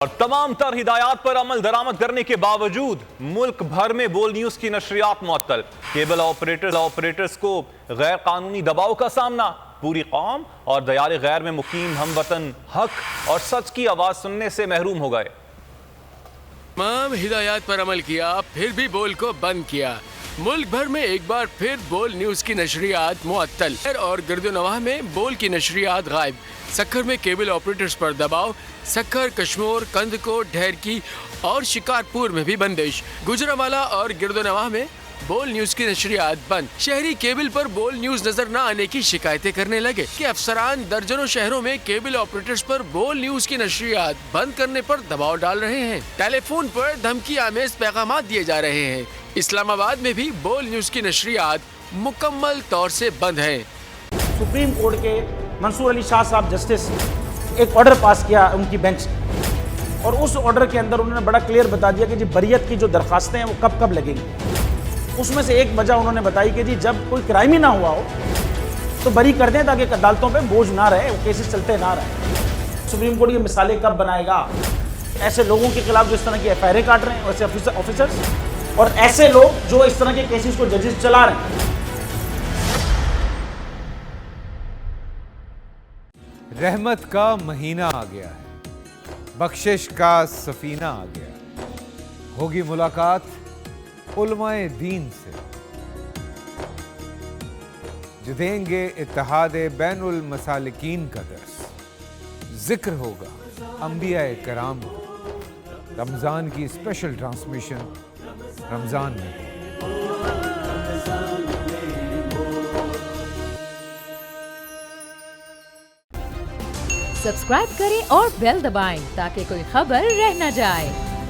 और तमाम तर हिदायत पर अमल दरामद करने के बावजूद मुल्क भर में बोल न्यूज की नशरियात मुअत्तल। केबल ऑपरेटर्स को गैर कानूनी दबाव का सामना। पूरी कौम और दयार गैर में मुकीम हम वतन हक और सच की आवाज सुनने से महरूम हो गए। तमाम हिदायत पर अमल किया, फिर भी बोल को बंद किया। मुल्क भर में एक बार फिर बोल न्यूज की नशरियात मुअत्तल और गिरदोनवाह में बोल की नशरियात गायब। सक्खर में केबल ऑपरेटर्स पर दबाव। सक्खर, कश्मोर, कंदकोट, ढेरकी और शिकारपुर में भी बंदिश। गुजरांवाला और गिरदोनवाह में बोल न्यूज की नशरियात बंद। शहरी केबल पर बोल न्यूज नजर न आने की शिकायतें करने लगे कि अफसरान दर्जनों शहरों में केबल ऑपरेटर्स पर बोल न्यूज की नशरियात बंद करने पर दबाव डाल रहे हैं। टेलीफोन पर धमकी आमेज पैगाम दिए जा रहे हैं। इस्लामाबाद में भी बोल न्यूज की नशरियात मुकम्मल तौर से बंद है। सुप्रीम कोर्ट के मंसूर अली शाह साहब जस्टिस एक ऑर्डर पास किया उनकी बेंच, और उस ऑर्डर के अंदर उन्होंने बड़ा क्लियर बता दिया कि जी बरियत की जो दरखास्तें हैं वो कब कब लगेंगी। उसमें से एक वजह उन्होंने बताई कि जी जब कोई क्राइम ही ना हुआ हो तो बरी कर दें ताकि अदालतों पे बोझ ना रहे, वो केसेस चलते ना रहे। सुप्रीम कोर्ट की मिसालें कब बनाएगा ऐसे लोगों के खिलाफ जो इस तरह की एफआईआर काट रहे हैं, वैसे ऑफिसर्स और ऐसे लोग जो इस तरह के केसेस को जजेस चला रहे हैं। रहमत का महीना आ गया है, बख्शिश का सफीना आ गया। होगी मुलाकात उलमाए दीन से, जो देंगे इत्तेहादे बैनुल मसालिकीन का दर्स। जिक्र होगा अंबियाए कराम का। रमजान की स्पेशल ट्रांसमिशन रमजान में। सब्सक्राइब करें और बेल दबाएं ताकि कोई खबर रह न जाए।